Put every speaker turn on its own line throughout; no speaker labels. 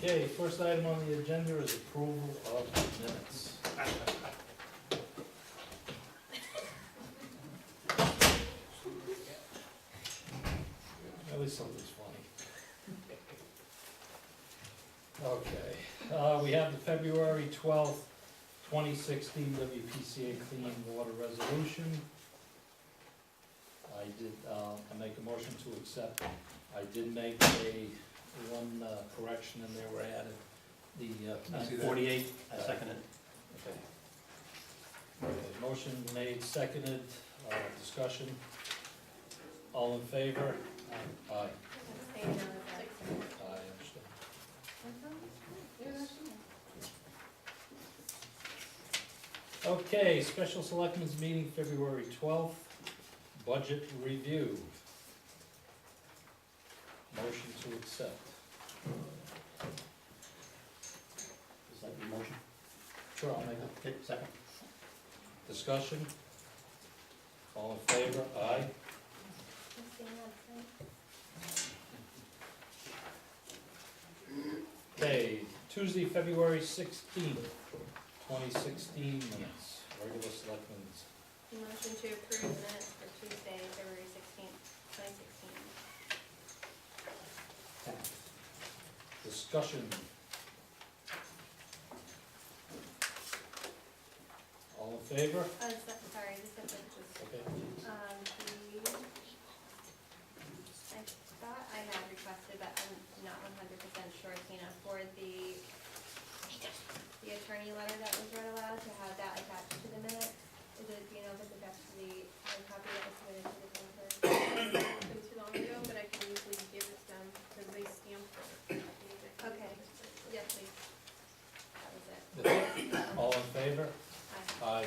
Okay, first item on the agenda is approval of minutes. At least something's funny. Okay, we have the February 12th, 2016 WPCA clean water resolution. I make a motion to accept. I did make one correction in there where I added
I see
the
that.
48.
I second it.
Okay. Okay, motion made, seconded, discussion. All in favor? Aye.
Abstain on the sixth.
I understand. Okay, special selectmen's meeting, February 12th, budget review. Motion to accept.
Is that your motion?
Sure, I'll make it.
Okay, second.
Discussion. All in favor? Aye.
Abstain on the
Okay, Tuesday, February 16th, 2016 minutes, regular selectmen's.
motion to approve minutes for Tuesday, February 16th, 2016.
Discussion. All in favor?
Sorry, this is just,
Okay.
I thought I had requested, but I'm not 100% sure, Tina, for the attorney letter that was read aloud, to have that attached to the minutes. Is it, do you know if it's attached to the hard copy that was submitted to the town clerk?
It's been too long ago, but I can usually give it to them, because they stamped it.
Okay, yes, please. That was it.
All in favor?
Aye.
Aye.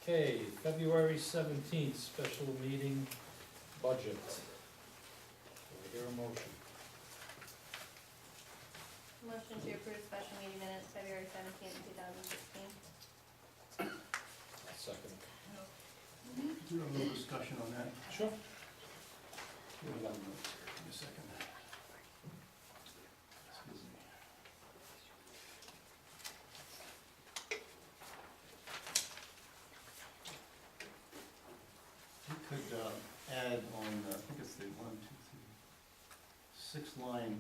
Okay, February 17th, special meeting, budget. Do I hear a motion?
Motion to approve special meeting minutes, February 17th, 2016.
Second.
Do you have a little discussion on that?
Sure.
Give me a second. Excuse me. You could add on, I think it's the 1, 2, 3, 6th line,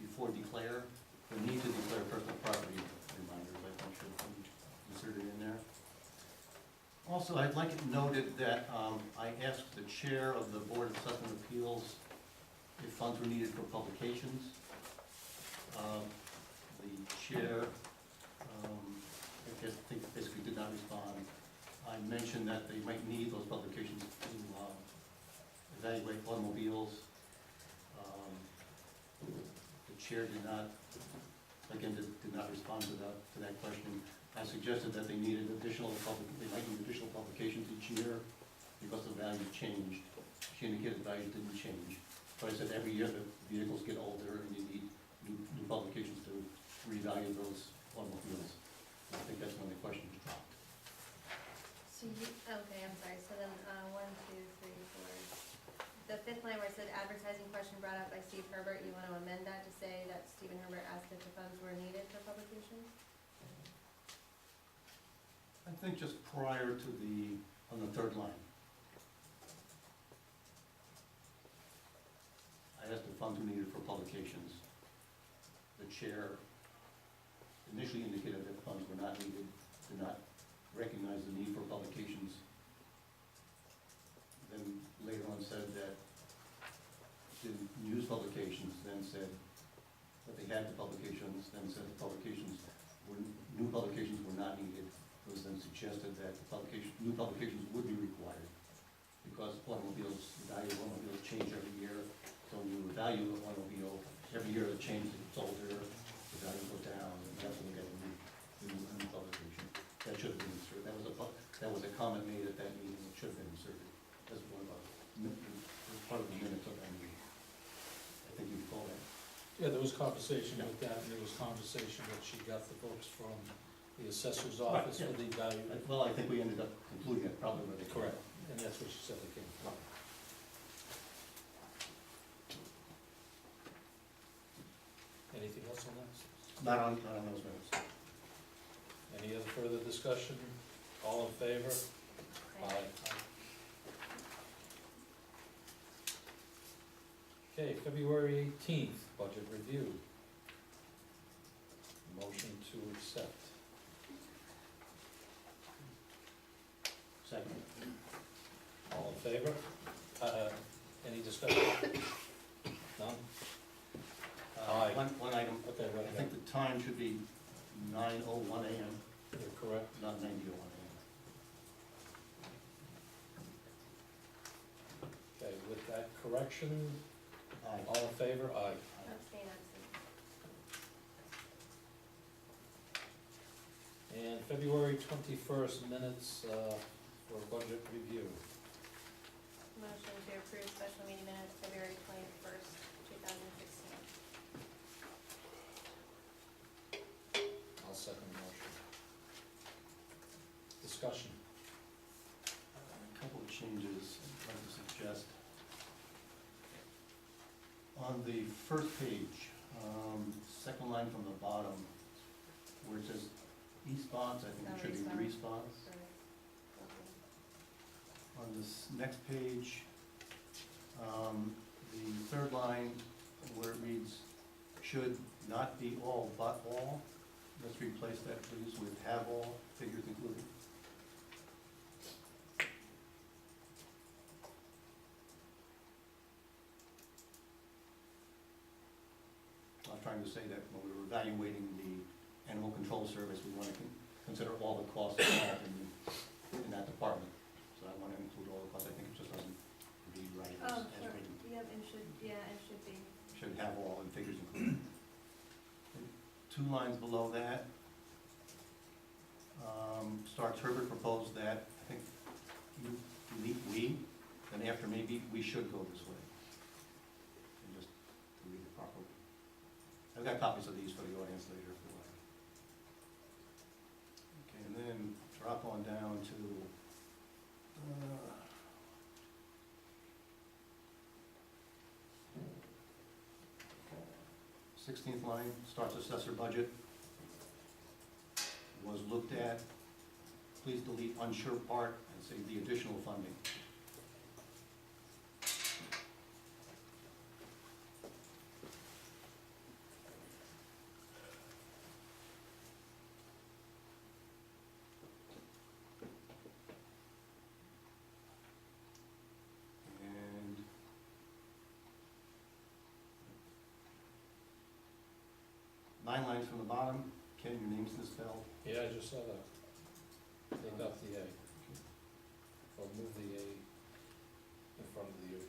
before declare, the need to declare personal property reminders, I think should be inserted in there. Also, I'd like it noted that I asked the chair of the Board of Selectmen Appeals if funds were needed for publications. The chair, I think basically did not respond. I mentioned that they might need those publications to evaluate automobiles. The chair did not, again, did not respond to that question. I suggested that they needed they might need additional publications each year because the values changed. She indicated the values didn't change. So I said every year the vehicles get older and you need new publications to revalue those automobiles. I think that's when the question was dropped.
So you, okay, I'm sorry, so then, 1, 2, 3, 4. The 5th line where it said advertising question brought up by Steve Herbert, you want to amend that to say that Stephen Herbert asked if the funds were needed for publications?
I think just prior to on the 3rd line. I asked if funds were needed for publications. The chair initially indicated that funds were not needed, did not recognize the need for publications. Then later on said that didn't use publications, then said that they had the publications, then said the new publications were not needed. It was then suggested that new publications would be required because automobiles, the value of automobiles change every year. So when you value an automobile, every year it changes, it's older, the value goes down, and that's when we get a new publication. That should have been inserted. That was a comment made at that meeting. It should have been inserted as one of part of the minutes of that meeting. I think you recall that.
Yeah, there was conversation with that, and there was conversation that she got the books from the assessor's office for the value.
Well, I think we ended up concluding it probably where they.
Correct, and that's what she said they came from.
Not on those minutes.
Any other further discussion? All in favor?
Okay.
Okay, February 18th, budget review. Motion to accept.
Second.
All in favor? Any discussion? None? Aye.
One item,
Okay,
I think the time should be 9:01 a.m.,
You're correct.
not 9:01 a.m.
Okay, with that correction,
Aye.
all in favor? Aye.
Abstain, abstain.
And February 21st minutes for budget review.
Motion to approve special meeting minutes, February 21st, 2016.
I'll second the motion. Discussion.
A couple of changes I'd like to suggest. On the first page, second line from the bottom, where it says e-spots, I think it should be response.
Sorry. Okay.
On this next page, the third line, where it reads, should not be all but all, let's replace that please with have all, figures included. I was trying to say that when we were evaluating the animal control service, we want to consider all the costs involved in that department. So I want to include all the costs, I think it just doesn't read right
Oh,
as
sure.
written.
Yep, it should, yeah, it should be.
Should have all and figures included. 2 lines below that, starts Herbert proposed that, I think, you delete we, then after maybe, we should go this way. And just to read it properly. I've got copies of these for the audience later if you like. Okay, and then drop on down to, 16th line, starts assessor budget. Was looked at, please delete unsure part and say the additional funding. And 9 lines from the bottom, Ken, your name's misspelled.
Yeah, I just saw that. Take out the A. Or move the A in front of the U.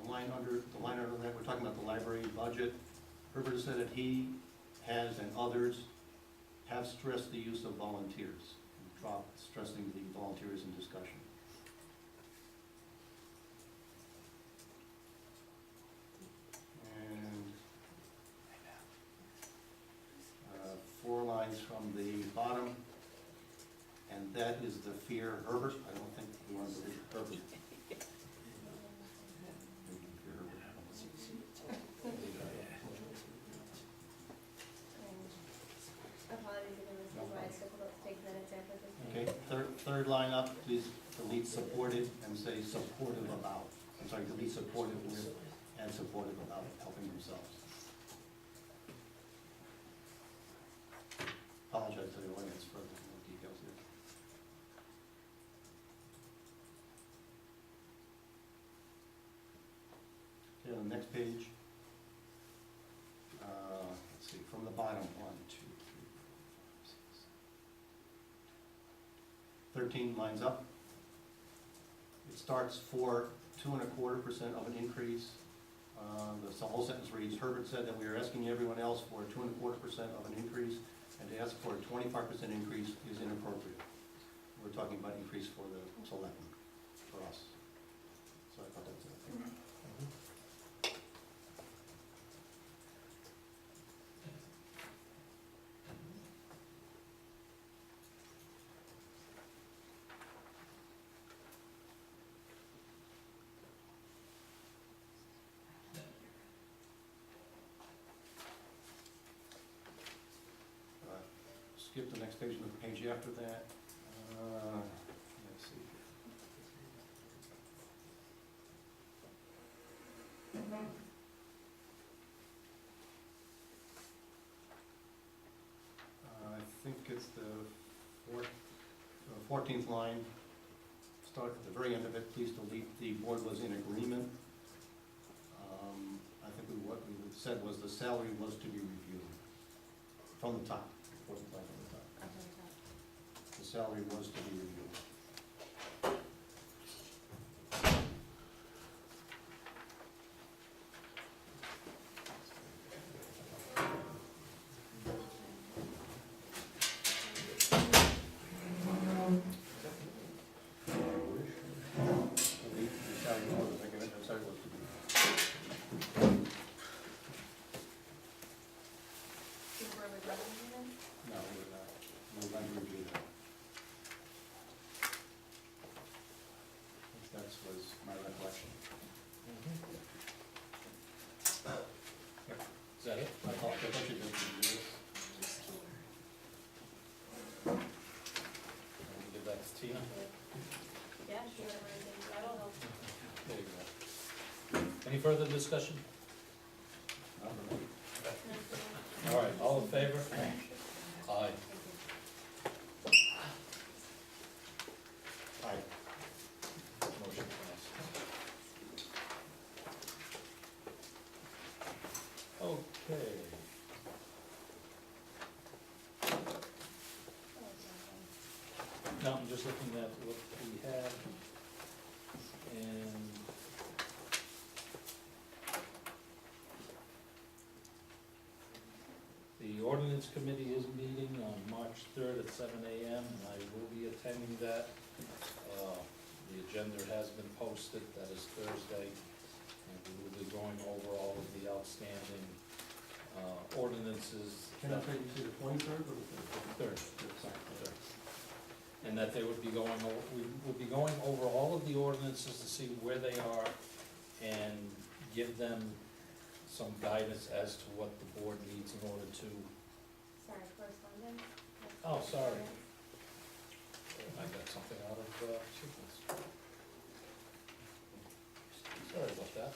The line under that, we're talking about the library budget. Herbert said that he has and others have stressed the use of volunteers. Drop stressing the volunteers in discussion. And 4 lines from the bottom, and that is the fear Herbert. I don't think we want to believe Herbert.
Apologies again, this is why it's difficult to take minutes after this.
Okay, third line up, please delete supported and say supportive about. I'm sorry, delete supportive with and supportive about helping themselves. Apologize to the audience for the more details here. Okay, on the next page, let's see, from the bottom, 1, 2, 3, 4, 5, 6. 13 lines up. It starts for 2.25% of an increase. The whole sentence reads, Herbert said that we are asking everyone else for 2.25% of an increase, and to ask for a 25% increase is inappropriate. We're talking about increase for the selectmen, for us. So I thought that's it. page and the page after that. Let's see. I think it's the 14th line. Start at the very end of it, please delete the board was in agreement. I think what we said was the salary was to be reviewed. From the top, 14th line from the top.
Up on top.
The salary was to be reviewed. The salary was, I think, the salary was to be.
Before we go into them?
No, we're going to review that. That was my recollection.
Is that it?
I thought you did review this.
Give that to Tina.
Yeah, sure, that'll help.
There you go. Any further discussion?
Not for me.
All right, all in favor? Aye.
Aye.
Motion passes. Okay. No, I'm just looking at what we had, and the ordinance committee is meeting on March 3rd at 7 a.m., and I will be attending that. The agenda has been posted, that is Thursday, and we will be going over all of the outstanding ordinances.
Can I say you see the 23rd or the 3rd?
Third. Third. And that they would be going over, we will be going over all of the ordinances to see where they are and give them some guidance as to what the board needs in order to,
Sorry, correspondence?
oh, sorry. I got something out of sequence. Sorry about that.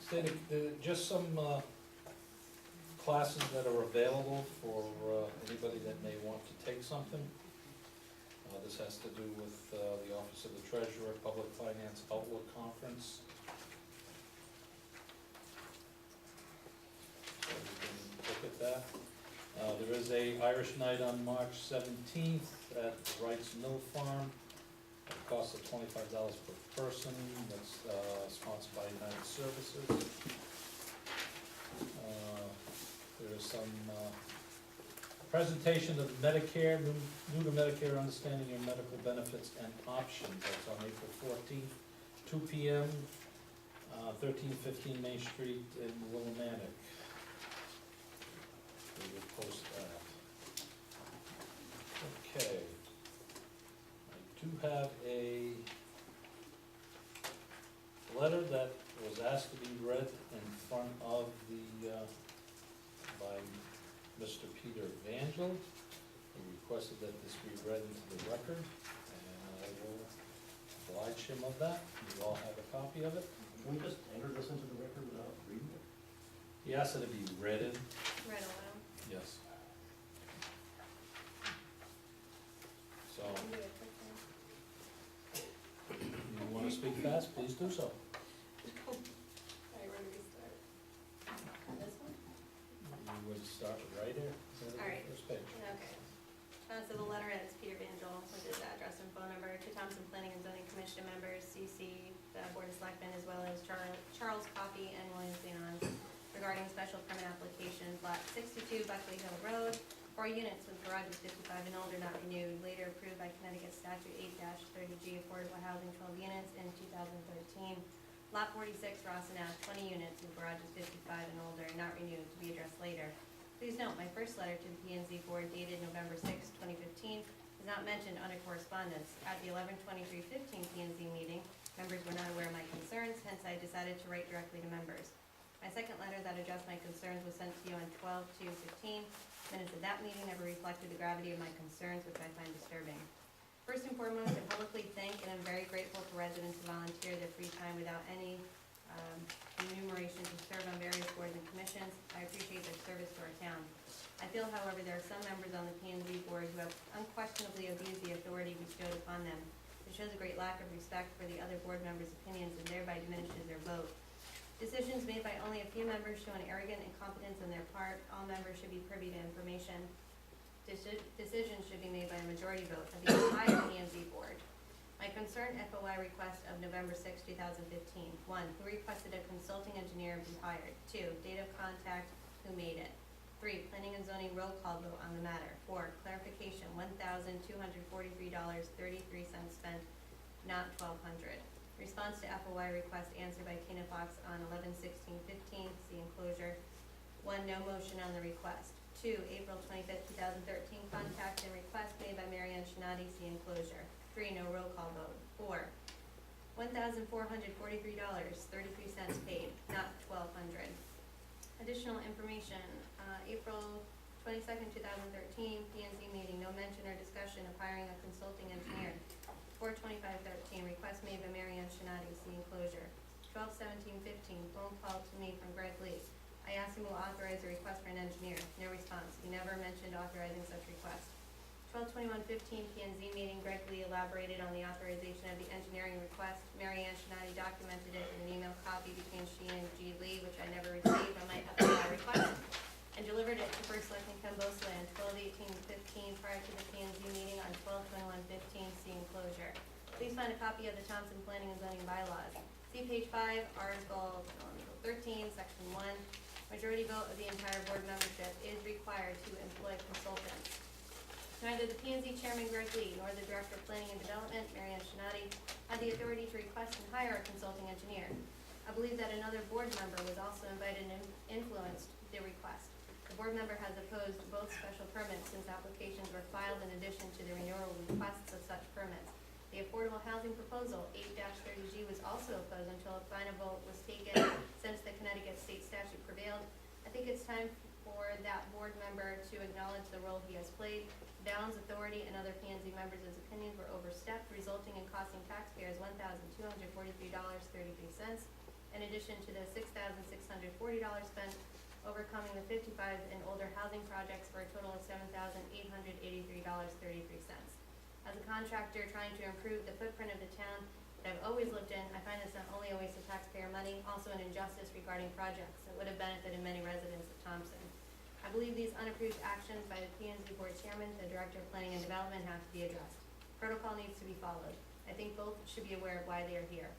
Stated, just some classes that are available for anybody that may want to take something. This has to do with the Office of the Treasurer, Public Finance Outlook Conference. So you can look at that. There is a Irish night on March 17th at Wright's Mill Farm. At a cost of $25 per person. That's sponsored by United Services. There is some presentation of Medicare, new to Medicare, understanding your medical benefits and options. That's on April 14th, 2 p.m., 1315 Main Street in Willimantic. We will post that. Okay. I do have a letter that was asked to be read in front of the, by Mr. Peter Vangel. He requested that this be read into the record, and I will oblige him of that. You all have a copy of it.
Can we just enter this into the record without reading it?
He asked that it be read in.
Right aloud.
Yes. So,
Can do it quickly.
you want to speak fast, please do so.
Alright, where do we start? This one?
You would start right here.
All right.
First page.
Okay. So the letter is Peter Vangel with his address and phone number to Thompson Planning and Zoning Commission members, CC, the Board of Selectmen, as well as Charles Coffey and William Zenon regarding special permit application, lot 62 Buckley Hill Road, 4 units with garages 55 and older not renewed, later approved by Connecticut Statute 8-30G, affordable housing 12 units in 2013. Lot 46 Rossin Ave, 20 units with garages 55 and older, not renewed, to be addressed later. Please note, my first letter to the P and Z Board dated November 6, 2015, is not mentioned under correspondence. At the 11/23/15 P and Z meeting, members were not aware of my concerns, hence I decided to write directly to members. My second letter that addressed my concerns was sent to you on 12/2/15. Minutes of that meeting never reflected the gravity of my concerns, which I find disturbing. First and foremost, I publicly thank and am very grateful for residents who volunteer their free time without any enumeration to serve on various boards and commissions. I appreciate their service to our town. I feel, however, there are some members on the P&Z board who have unquestionably abused the authority bestowed upon them. It shows a great lack of respect for the other board members' opinions and thereby diminishes their vote. Decisions made by only a few members show an arrogant incompetence on their part. All members should be privy to information. Decisions should be made by a majority vote of the entire P&Z board. My concern FOI request of November 6, 2015. 1. Who requested a consulting engineer be hired? 2. Date of contact, who made it? 3. Planning and zoning roll call vote on the matter. 4. Clarification, $1,243.33 spent, not $1,200. Response to FOI request answered by Tina Fox on 11/16/15, see enclosure. 1. No motion on the request. 2. April 25, 2013, contact and request made by Marianne Shinati, see enclosure. 3. No roll call vote. 4. $1,443.33 paid, not $1,200. Additional information, April 22nd, 2013, P&Z meeting, no mention or discussion of hiring a consulting engineer. 4/25/13, request made by Marianne Shinati, see enclosure. 12/17/15, phone call to me from Greg Lee. I asked him to authorize a request for an engineer. No response. He never mentioned authorizing such request. 12/21/15, P&Z meeting, Greg Lee elaborated on the authorization of the engineering request. Marianne Shinati documented it in an email copy between she and G. Lee, which I never received on my FOI request, and delivered it to First Selectman Ken Bosley on 12/18/15 prior to the P&Z meeting on 12/21/15, see enclosure. Please find a copy of the Thompson Planning and Zoning bylaws. See page 5, Article 13, Section 1. Majority vote of the entire board membership is required to employ consultants. Neither the P&Z Chairman Greg Lee nor the Director of Planning and Development, Marianne Shinati, had the authority to request and hire a consulting engineer. I believe that another board member was also invited and influenced the request. The board member has opposed both special permits since applications were filed in addition to the renewal requests of such permits. The affordable housing proposal, 8-30G, was also opposed until a final vote was taken since the Connecticut state statute prevailed. I think it's time for that board member to acknowledge the role he has played. Downs Authority and other P&Z members' opinions were overstepped, resulting in costing taxpayers $1,243.33, in addition to the $6,640 spent overcoming the 55 and older housing projects for a total of $7,883.33. As a contractor trying to improve the footprint of the town that I've always lived in, I find this not only a waste of taxpayer money, also an injustice regarding projects that would have benefited many residents of Thompson. I believe these unapproved actions by the P&Z Board Chairman, the Director of Planning and Development, have to be addressed. Protocol needs to be followed. I think both should be aware of why they are here.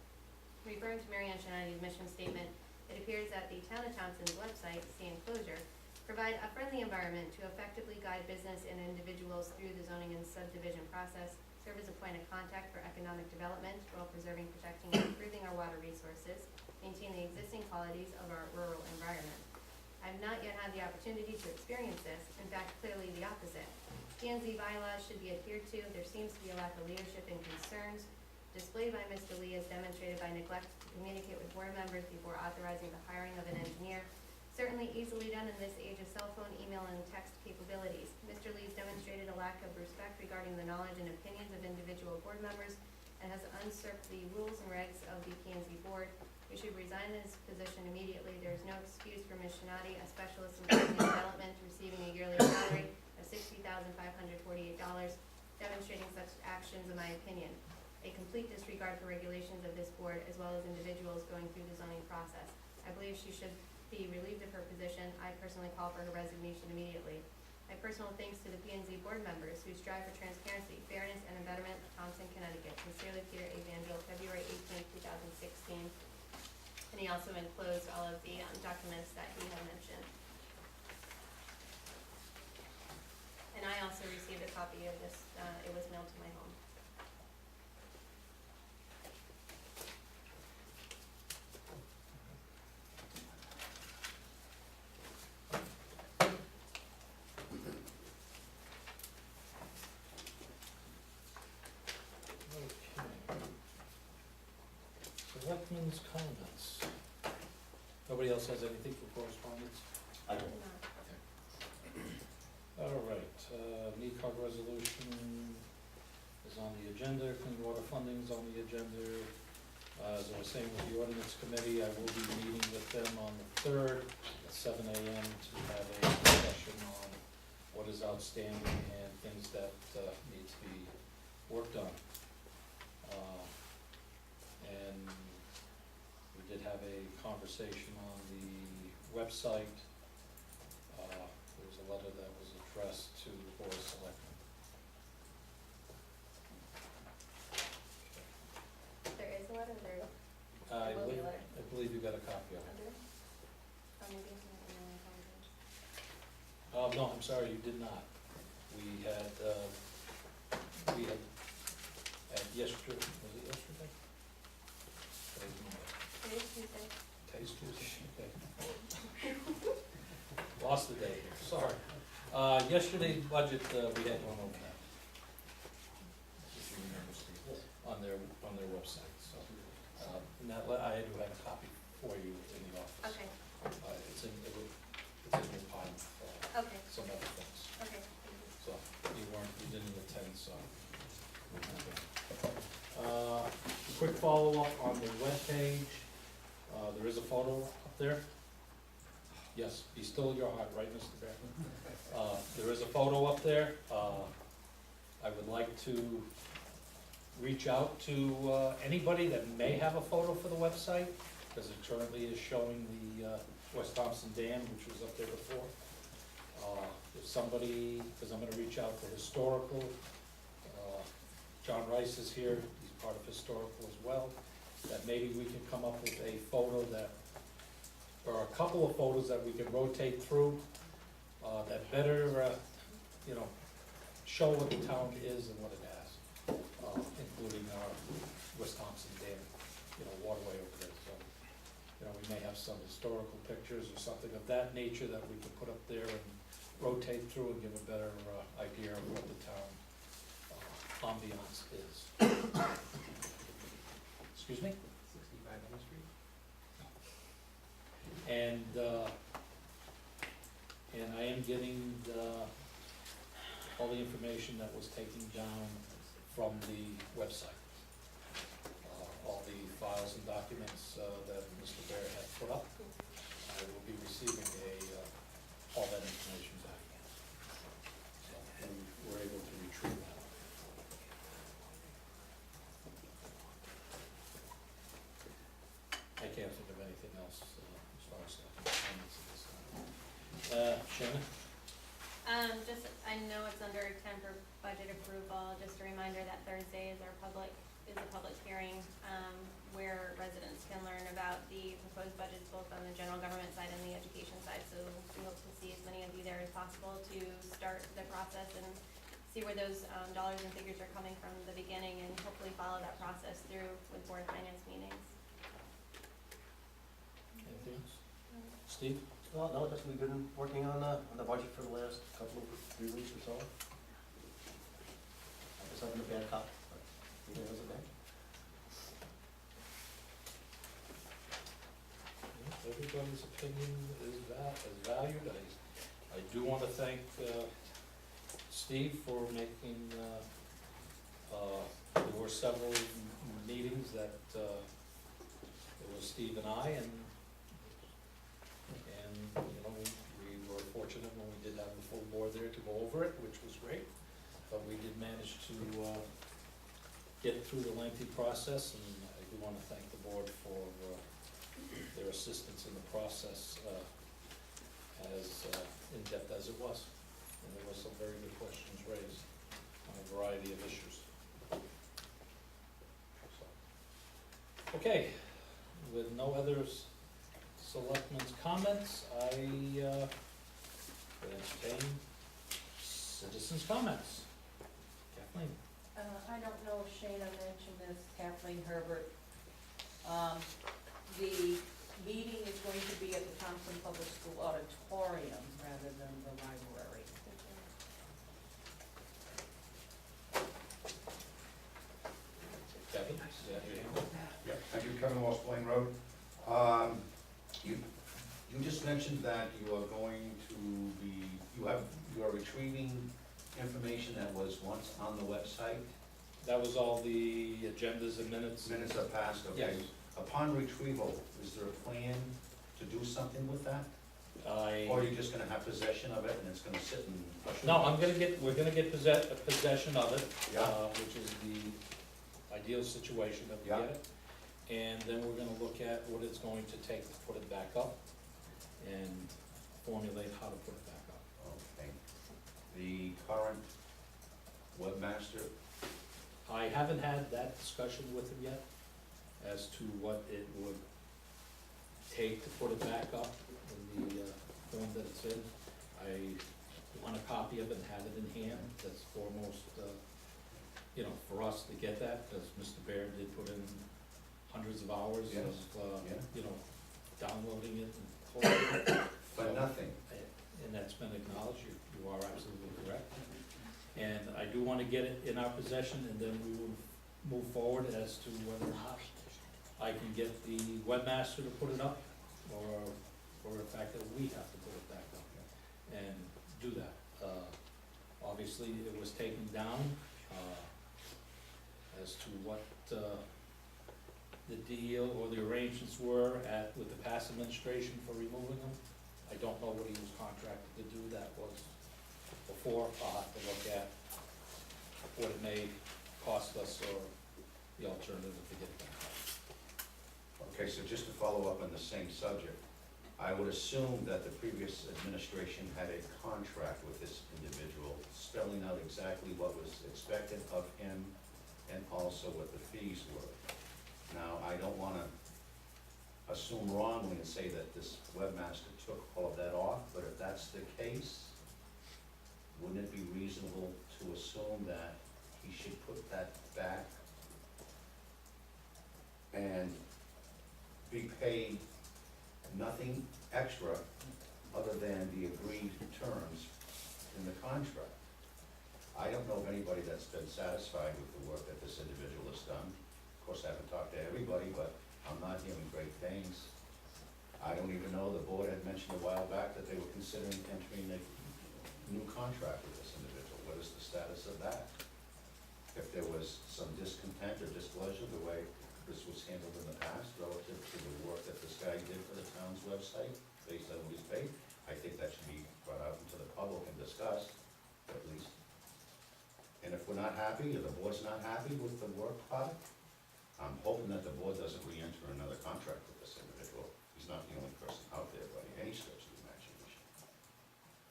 Referring to Marianne Shinati's mission statement, it appears that the Town of Thompson's website, see enclosure, provide a friendly environment to effectively guide business and individuals through the zoning and subdivision process, serve as a point of contact for economic development while preserving, protecting, and improving our water resources, maintain the existing qualities of our rural environment. I have not yet had the opportunity to experience this, in fact, clearly the opposite. P&Z bylaws should be adhered to. There seems to be a lack of leadership and concerns displayed by Mr. Lee as demonstrated by neglect to communicate with board members before authorizing the hiring of an engineer. Certainly easily done in this age of cell phone, email, and text capabilities. Mr. Lee's demonstrated a lack of respect regarding the knowledge and opinions of individual board members and has usurped the rules and regs of the P&Z board. He should resign his position immediately. There is no excuse for Ms. Shinati, a specialist in planning and development, receiving a yearly salary of $60,548, demonstrating such actions, in my opinion. A complete disregard for regulations of this board as well as individuals going through the zoning process. I believe she should be relieved of her position. I personally call for her resignation immediately. My personal thanks to the P&Z board members who strive for transparency, fairness, and the betterment of Thompson, Connecticut. Sincerely, Peter A. Vangel, February 18, 2016. And he also enclosed all of the documents that he had mentioned. And I also received a copy of this. It was mailed to my home.
Okay. Selectmen's comments. Nobody else has anything for correspondence?
I don't.
All right, NECOG resolution is on the agenda, clean water funding is on the agenda. As I was saying with the ordinance committee, I will be meeting with them on the 3rd at 7 AM to have a discussion on what is outstanding and things that need to be worked on. And we did have a conversation on the website. There was a letter that was addressed to the Board of Selectmen.
There is a letter, there
I
will be a
believe,
letter.
I believe you got a copy of it.
Under? Oh, maybe it's not in the conference.
No, I'm sorry, you did not. We had, at yesterday, was it yesterday? Today's Monday.
Today's Tuesday.
Today's Tuesday, okay. Lost the day here, sorry. Yesterday's budget, we had one over that. If you remember, Steve, on their website, so. And that, I do have a copy for you in the office.
Okay,
It's in your pile of,
okay,
some other things.
okay, thank you.
So, you didn't attend, so. Quick follow-up on the webpage, there is a photo up there. Yes, he stole your heart, right, Mr. Bear? There is a photo up there, I would like to reach out to, anybody that may have a photo for the website, because it currently is showing the, West Thompson Dam, which was up there before. If somebody, because I'm gonna reach out to historical, John Rice is here, he's part of historical as well, that maybe we can come up with a photo that, or a couple of photos that we can rotate through, that better, show what the town is and what it has, including our West Thompson Dam, waterway over there, so. We may have some historical pictures or something of that nature that we can put up there and rotate through and give a better idea of what the town ambiance is. Excuse me?
65 Main Street?
And I am getting all the information that was taken down from the website. All the files and documents that Mr. Bear had put up, I will be receiving all that information back. So we were able to retrieve that. I can't think of anything else as far as comments at this time. Shannon?
Just, I know it's under temper budget approval, just a reminder that Thursday is a public hearing, where residents can learn about the proposed budgets both on the general government side and the education side, so we hope to see as many of you there as possible to start the process and see where those, dollars and figures are coming from the beginning, and hopefully follow that process through with Board of Finance meetings.
Anything else? Steve?
Well, no, just we've been working on the budget for the last 3 weeks or so. I guess I've been a bad cop, but maybe it was a bad.
Everybody's opinion is valued. I do want to thank Steve for making, there were several meetings that it was Steve and I, and we were fortunate when we did have the full board there to go over it, which was great. But we did manage to get through the lengthy process, and I do want to thank the board for their assistance in the process, as in-depth as it was. And there were some very good questions raised on a variety of issues. So, okay, with no other selectmen's comments, I would entertain citizens' comments. Kathleen?
I don't know if Shana mentioned this, Kathleen Herbert. The meeting is going to be at the Thompson Public School Auditorium rather than the library.
Kevin? Is that your hand?
Yeah, thank you, Kevin Lost Plain Road. You just mentioned that you are going to be, you are retrieving information that was once on the website.
That was all the agendas and minutes.
Minutes are passed, okay?
Yes.
Upon retrieval, is there a plan to do something with that? Or are you just gonna have possession of it and it's gonna sit in a
No, we're gonna get possession of it,
Yeah.
which is the ideal situation that we
Yeah.
get it. And then we're gonna look at what it's going to take to put it back up and formulate how to put it back up.
Okay. The current webmaster,
I haven't had that discussion with him yet as to what it would take to put it back up in the form that it's in. I want a copy of it and have it in hand. That's foremost, for us to get that, because Mr. Baird did put in hundreds of hours
Yes.
of,
Yeah.
downloading it and pulling it.
but nothing.
And that's been acknowledged, you are absolutely correct. And I do wanna get it in our possession, and then we will move forward as to whether or not I can get the webmaster to put it up, or the fact that we have to put it back up and do that. Obviously, it was taken down, as to what, the deal or the arrangements were with the past administration for removing them. I don't know what he was contracted to do, that was before. I'll have to look at what it may cost us or the alternative to get it back up.
Okay, so just to follow up on the same subject, I would assume that the previous administration had a contract with this individual, spelling out exactly what was expected of him and also what the fees were. Now, I don't wanna assume wrongly and say that this webmaster took all of that off, but if that's the case, wouldn't it be reasonable to assume that he should put that back and be paid nothing extra other than the agreed terms in the contract? I don't know of anybody that's been satisfied with the work that this individual has done. Of course, I haven't talked to everybody, but I'm not hearing great things. I don't even know, the board had mentioned a while back that they were considering entering a new contract with this individual. What is the status of that? If there was some discontent or displeasure the way this was handled in the past relative to the work that this guy did for the town's website, based on what he's paid, I think that should be brought out into the public and discussed, at least. And if we're not happy, or the board's not happy with the work product, I'm hoping that the board doesn't re-enter another contract with this individual. He's not the only person out there by any stretch of the imagination.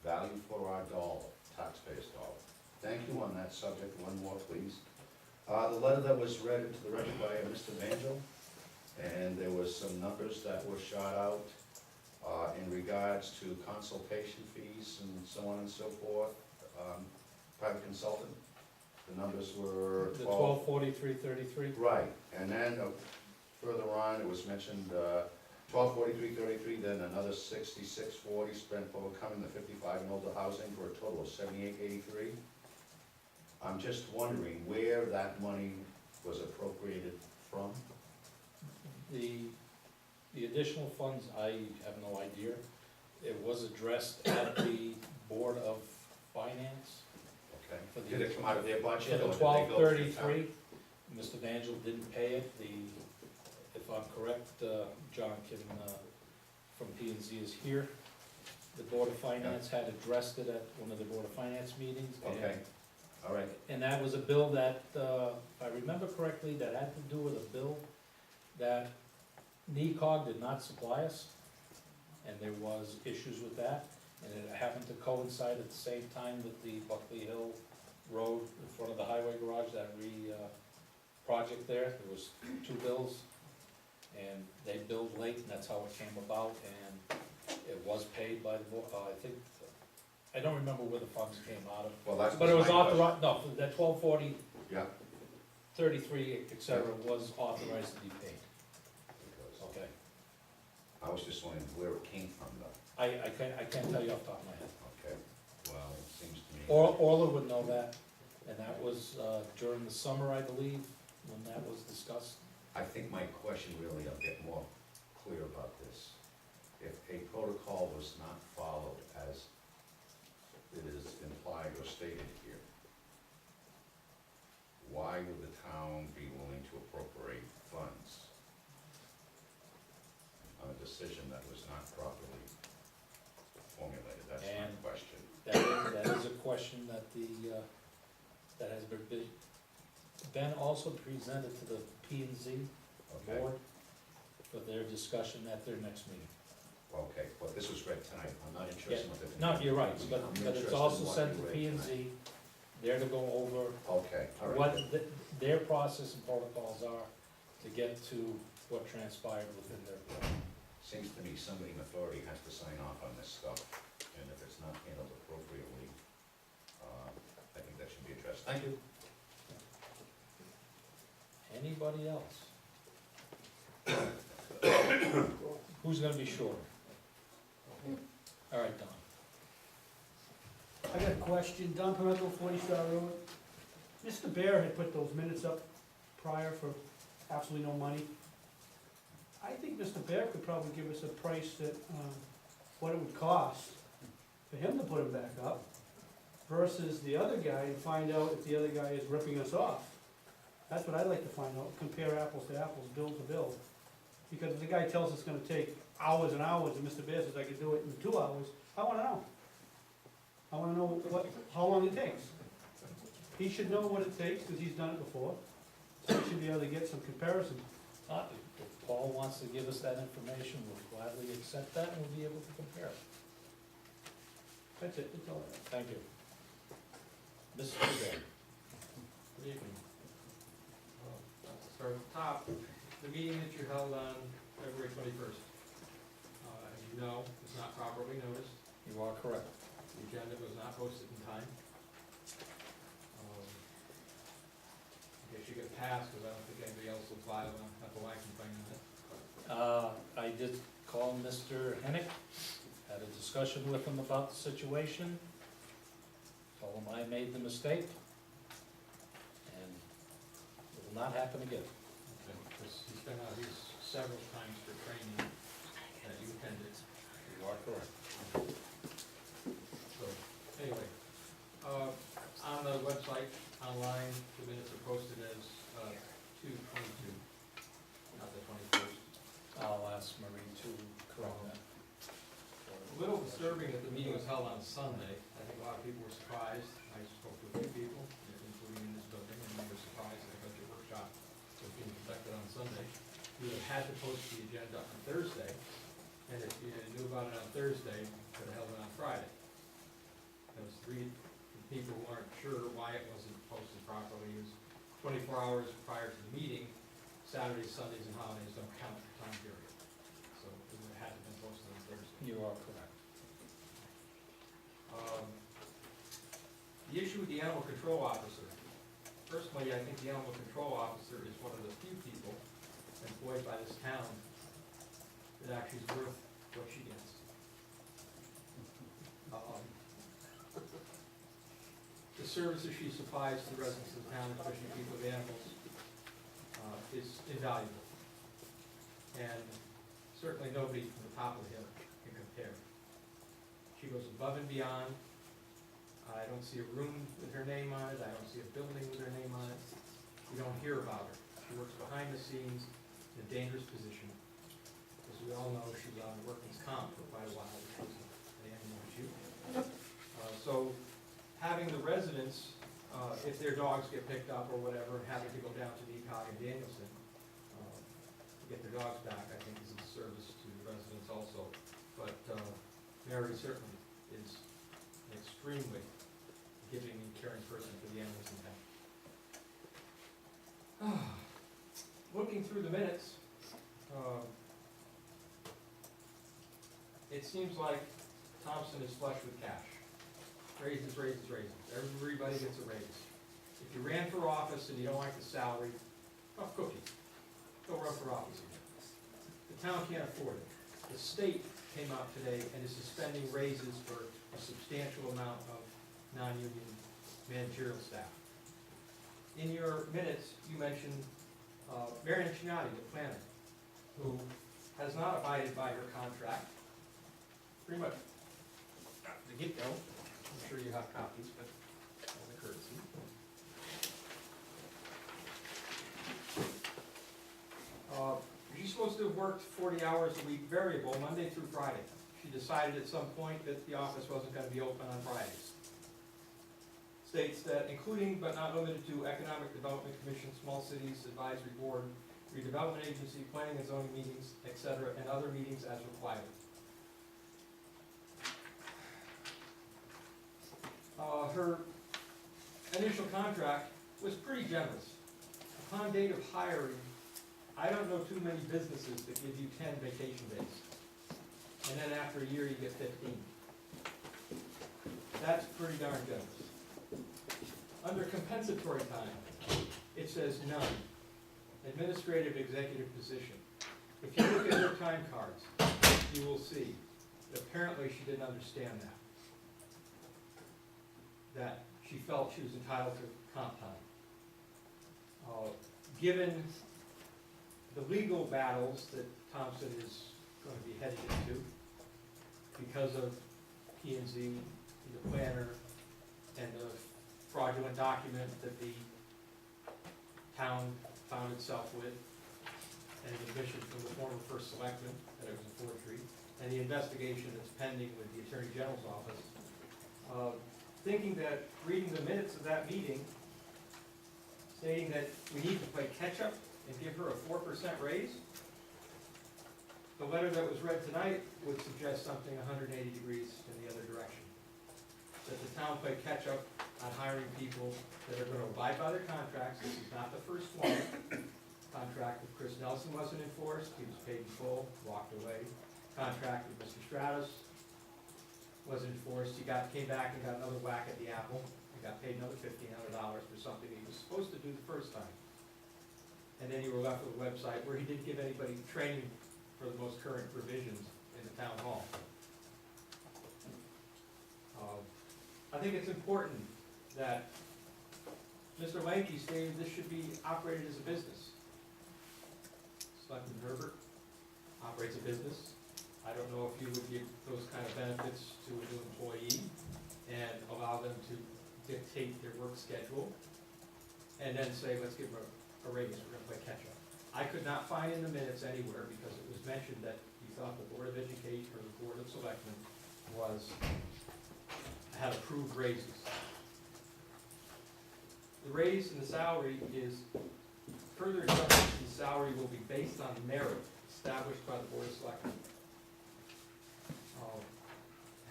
Value for our dollar, taxpayers' dollar. Thank you on that subject. One more, please. The letter that was read into the record by Mr. Banjo, and there was some numbers that were shot out in regards to consultation fees and so on and so forth. Private consultant, the numbers were
The 1243.33.
Right, and then further on, it was mentioned, 1243.33, then another 66.40 spent for overcoming the 55 and older housing for a total of 78.83. I'm just wondering where that money was appropriated from?
The additional funds, I have no idea. It was addressed at the Board of Finance.
Okay,
For the-
did it come out of their budget?
Yeah, the
or did they go through the town?
1233, Mr. Vangel didn't pay it. If I'm correct, John can, from P and Z is here. The Board of Finance had addressed it at one of the Board of Finance meetings.
Okay, all right,
And that was a bill that, if I remember correctly, that had to do with a bill that NECOG did not supply us, and there was issues with that. And it happened to coincide at the same time with the Buckley Hill Road in front of the highway garage, that project there. There was two bills, and they billed late, and that's how it came about, and it was paid by the, I think, I don't remember where the funds came out of.
well, that's.
But it was
my question.
authorized, no, that 1240,
Yeah.
33, et cetera, was authorized to be paid,
Because
okay?
I was just wondering where it came from, though.
I can't tell you off the top of my head.
Okay, well, it seems to me.
Orla would know that, and that was during the summer, I believe, when that was discussed.
I think my question really, I'll get more clear about this. If a protocol protocol was not followed as it is implied or stated here, why would the town be willing to appropriate funds on a decision that was not properly formulated? That's my
And-
question.
That is a question that that has been also presented to the P and Z
Okay,
board for their discussion at their next meeting.
okay, but this was read tonight, I'm not interested in what the.
No, you're right, but
I'm
it's
interested
also
in what
sent
you
to
read
P and
tonight.
Z, they're to go over
Okay, all right.
what
good.
their process and protocols are to get to what transpired within their board.
Seems to me somebody in authority has to sign off on this stuff, and if it's not handled appropriately, I think that should be addressed. Thank you.
Anybody else? Who's gonna be short? All right, Don.
I got a question, Don Parental, 40 Star Road. Mr. Bear had put those minutes up prior for absolutely no money. I think Mr. Bear could probably give us a price that, what it would cost for him to put them back up versus the other guy and find out if the other guy is ripping us off. That's what I'd like to find out, compare apples to apples, bill to bill. Because if the guy tells us it's gonna take hours and hours, and Mr. Bear says I could do it in 2 hours, I wanna know. I wanna know how long it takes. He should know what it takes, cause he's done it before, so we should be able to get some comparison.
If Paul wants to give us that information, we'll gladly accept that and we'll be able to compare.
That's it, that's all I have.
Thank you. Mr. Bear.
Good evening. Start at the top, the meeting that you held on February 21st, as you know, was not properly noticed.
You are correct.
The agenda was not posted in time. I guess you get passed, because I don't think anybody else will file on, that's why I complain on it.
I did call Mr. Hennick, had a discussion with him about the situation. Told him I made the mistake. And it will not happen again.
Because he's been out here several times for training that you attended.
You are correct.
So, anyway, on the website, online, the minutes are posted as 2/22, not the 21st.
I'll ask Marie to correct that.
A little disturbing that the meeting was held on Sunday. I think a lot of people were surprised. I spoke to a few people, including in this building, and they were surprised that a budget workshop was being conducted on Sunday. We would have had to post the agenda on Thursday, and if you knew about it on Thursday, could have held it on Friday. There was 3 people who aren't sure why it wasn't posted properly. It was 24 hours prior to the meeting. Saturdays, Sundays, and holidays don't count for time period. So it would have had to been posted on Thursday.
You are correct.
The issue with the animal control officer. Personally, I think the animal control officer is one of the few people employed by this town that actually is worth what she gets. The services she supplies to the residents of the town, especially people with animals, is invaluable. And certainly nobody from the top of the hill can compare. She goes above and beyond. I don't see a room with her name on it, I don't see a building with her name on it. We don't hear about her. She works behind the scenes in a dangerous position. As we all know, she was on workman's comp for quite a while, which was an animal issue. So having the residents, if their dogs get picked up or whatever, and having to go down to Necog and Danielson to get their dogs back, I think is a service to the residents also. But Mary certainly is an extremely giving and caring person for the animals in town. Looking through the minutes, it seems like Thompson is flush with cash. Raises, raises, raises. Everybody gets a raise. If you ran for office and you don't like the salary, tough cookie. Go run for office again. The town can't afford it. The state came out today and is suspending raises for a substantial amount of non-union managerial staff. In your minutes, you mentioned Marion Chignati, the planner, who has not abided by her contract pretty much the get-go. I'm sure you have copies, but as a courtesy. She's supposed to have worked 40 hours a week, variable, Monday through Friday. She decided at some point that the office wasn't gonna be open on Fridays. States that including but not limited to Economic Development Commission, Small Cities Advisory Board, Redevelopment Agency, Planning and Zoning meetings, etc., and other meetings as required. Her initial contract was pretty generous. Upon date of hiring, I don't know too many businesses that give you 10 vacation days. And then after a year, you get 15. That's pretty darn generous. Under compensatory time, it says none. Administrative executive position. If you look at her time cards, you will see that apparently she didn't understand that. That she felt she was entitled to comp time. Given the legal battles that Thompson is going to be headed into because of P&Z, the planner, and the fraudulent document that the town found itself with, and an admission from the former first selectman that it was a forgery, and the investigation that's pending with the Attorney General's office, thinking that, reading the minutes of that meeting, stating that we need to play catch-up and give her a 4% raise, the letter that was read tonight would suggest something 180 degrees in the other direction. That the town play catch-up on hiring people that are gonna abide by their contracts. This is not the first one. Contract with Chris Nelson wasn't enforced, he was paid in full, walked away. Contract with Mr. Stratus wasn't enforced, came back and got another whack at the apple. He got paid another $1,500 for something he was supposed to do the first time. And then you were left with a website where he didn't give anybody training for the most current revisions in the town hall. I think it's important that Mr. Lanky stated this should be operated as a business. Selectman Herbert operates a business. I don't know if you would give those kind of benefits to a new employee and allow them to dictate their work schedule and then say, let's give them a raise, we're gonna play catch up. I could not find in the minutes anywhere, because it was mentioned that he thought the Board of Education or the Board of Selectmen had approved raises. The raise in the salary is further adjustment. The salary will be based on merit established by the Board of Selectmen.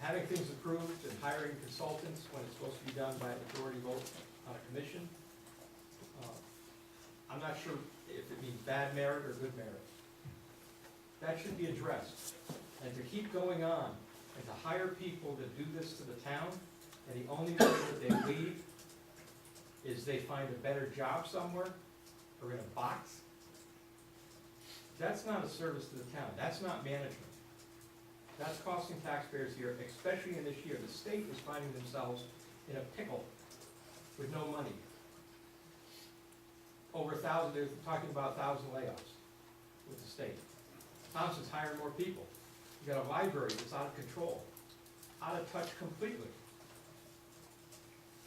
Having things approved and hiring consultants when it's supposed to be done by a majority vote on a commission, I'm not sure if it means bad merit or good merit. That should be addressed. And to keep going on and to hire people that do this to the town, and the only way that they leave is they find a better job somewhere or in a box, that's not a service to the town. That's not management. That's costing taxpayers here, especially in this year. The state is finding themselves in a pickle with no money. Over 1,000, they're talking about 1,000 layoffs with the state. Thompson's hiring more people. You got a library that's out of control, out of touch completely.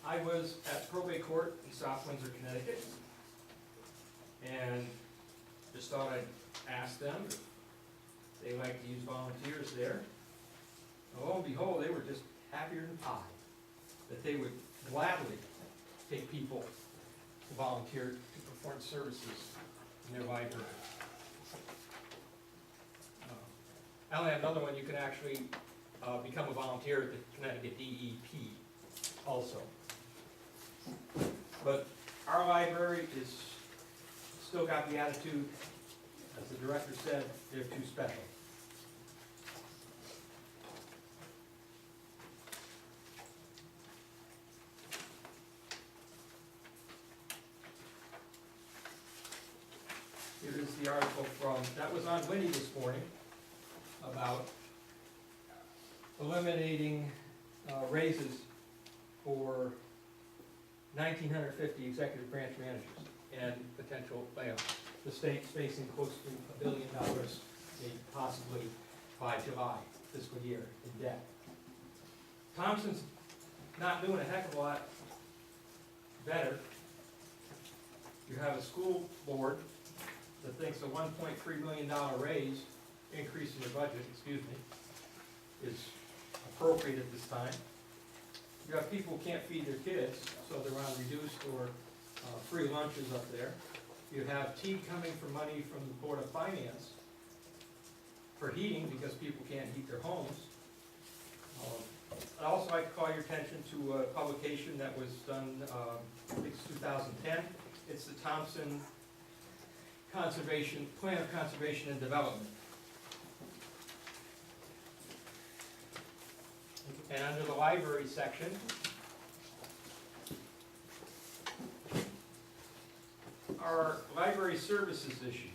I was at probate court in South Windsor, Connecticut, and just thought I'd ask them if they like to use volunteers there. And lo and behold, they were just happier than pie, that they would gladly take people to volunteer to perform services in their library. I only have another one. You can actually become a volunteer at the Connecticut DEP also. But our library is still got the attitude, as the director said, they're too special. Here is the article that was on Winnie this morning, about eliminating raises for 1,950 executive branch managers and potential layoffs. The state's facing close to $1 billion, maybe possibly by July. fiscal year in debt. Thompson's not doing a heck of a lot better. You have a school board that thinks a $1.3 million raise, increase in the budget, excuse me, is appropriate at this time. You have people who can't feed their kids, so they're on reduced or free lunches up there. You have T coming for money from the Board of Finance for heating, because people can't heat their homes. I'd also like to call your attention to a publication that was done, I think it's 2010. It's the Thompson Conservation, Plan of Conservation and Development. And under the library section, our library services issues.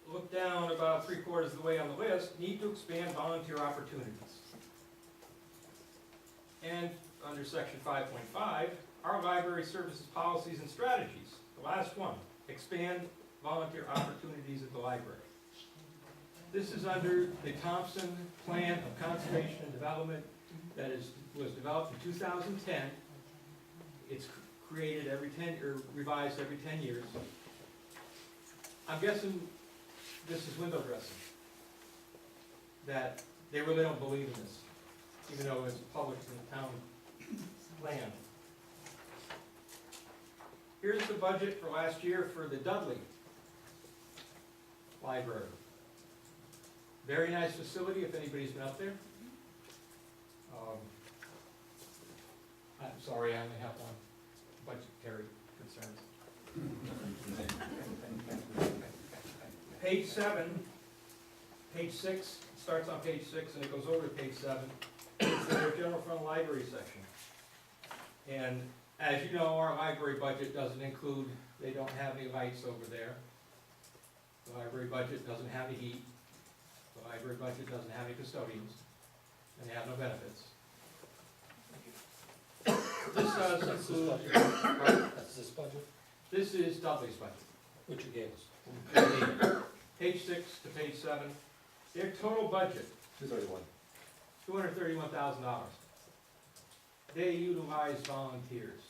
Look down about 3/4 of the way on the list, need to expand volunteer opportunities. And under section 5.5, our library services policies and strategies. The last one, expand volunteer opportunities at the library. This is under the Thompson Plan of Conservation and Development that was developed in 2010. It's created every 10, or revised every 10 years. I'm guessing this is window dressing. That they really don't believe in this, even though it's public in the town plan. Here's the budget for last year for the Dudley Library. Very nice facility, if anybody's been up there. I'm sorry, I only have one budgetary concerns. Page 7, page 6, it starts on page 6 and it goes over to page 7. It's their general fund library section. And as you know, our library budget doesn't include, they don't have any lights over there. The library budget doesn't have any heat. The library budget doesn't have any custodians, and they have no benefits. This does
That's this
include,
budget. That's this budget,
this is Dudley's budget.
which you gave us.
Page 6 to page 7, their total budget,
231.
$231,000. They utilize volunteers.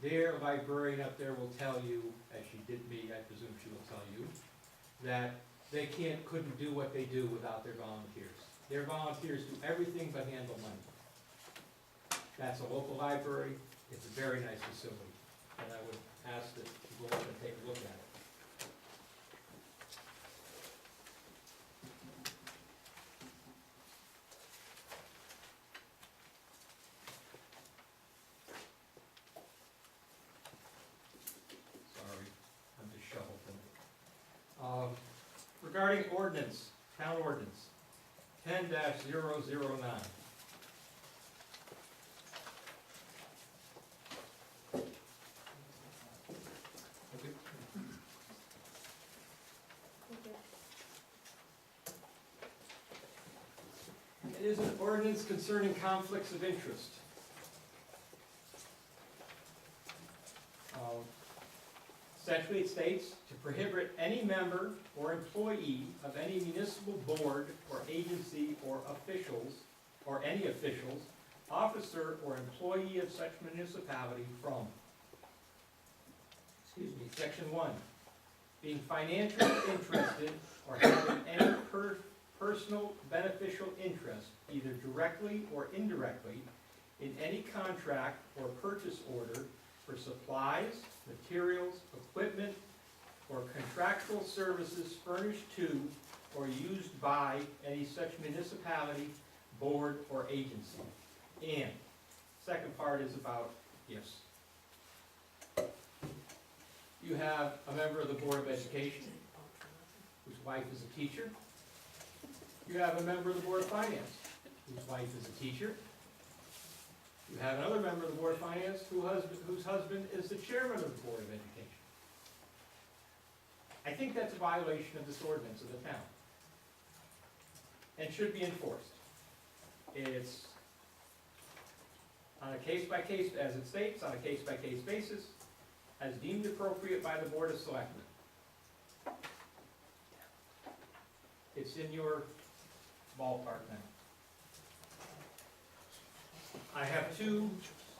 Their librarian up there will tell you, as she did me, I presume she will tell you, that they couldn't do what they do without their volunteers. Their volunteers do everything but handle money. That's a local library, it's a very nice facility, and I would ask that you go up and take a look at it. Sorry, I'm just shoveling. Regarding ordinance, town ordinance, 10-009. It is an ordinance concerning conflicts of interest. Essentially, it states to prohibit any member or employee of any municipal board or agency or officials, or any officials, officer or employee of such municipality from, section 1, being financially interested or having any personal beneficial interest, either directly or indirectly, in any contract or purchase order for supplies, materials, equipment, or contractual services furnished to or used by any such municipality, board, or agency. And second part is about gifts. You have a member of the Board of Education, whose wife is a teacher. You have a member of the Board of Finance, whose wife is a teacher. You have another member of the Board of Finance whose husband is the chairman of the Board of Education. I think that's a violation of this ordinance of the town, and should be enforced. It's on a case-by-case, as it states, on a case-by-case basis, as deemed appropriate by the Board of Selectmen. It's in your ballpark now. I have two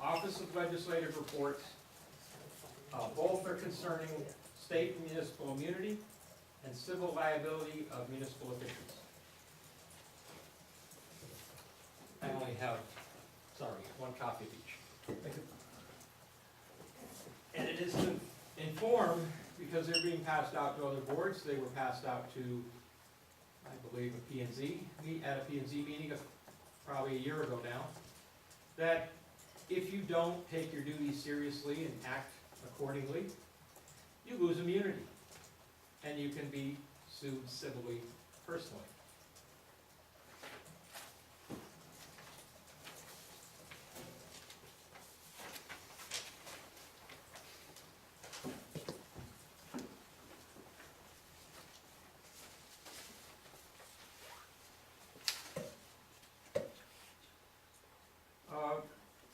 Office of Legislative reports. Both are concerning state and municipal immunity and civil liability of municipal officials. I only have, one copy of each. And it is to inform, because they're being passed out to other boards, they were passed out to, I believe, a P and Z, at a P and Z meeting probably a year ago now, that if you don't take your duties seriously and act accordingly, you lose immunity, and you can be sued civilly, personally.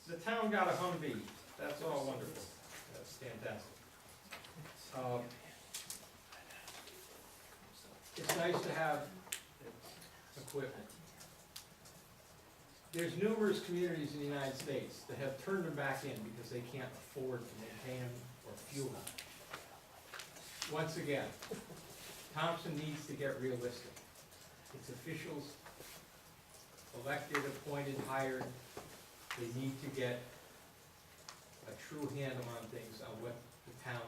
The town got a Humvee, that's all wonderful, that's fantastic. It's nice to have equipment. There's numerous communities in the United States that have turned them back in because they can't afford to maintain them or fuel them. Once again, Thompson needs to get realistic. Its officials, elected, appointed, hired, they need to get a true handle on things, on what the town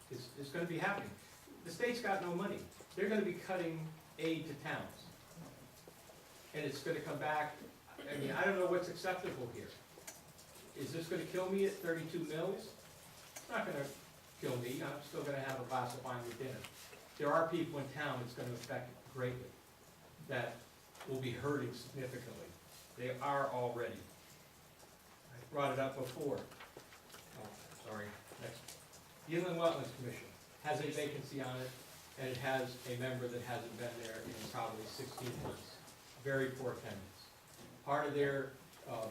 is gonna be happening. The state's got no money. They're gonna be cutting aid to towns. And it's gonna come back, I mean, I don't know what's acceptable here. Is this gonna kill me at 32 mils? It's not gonna kill me, I'm still gonna have a glass of wine with dinner. There are people in town it's gonna affect greatly, that will be hurting significantly. They are already. I brought it up before. Oh, sorry, next. The Inland Wetlands Commission has a vacancy on it, and it has a member that hasn't been there in probably 16 months. Very poor attendance. Part of their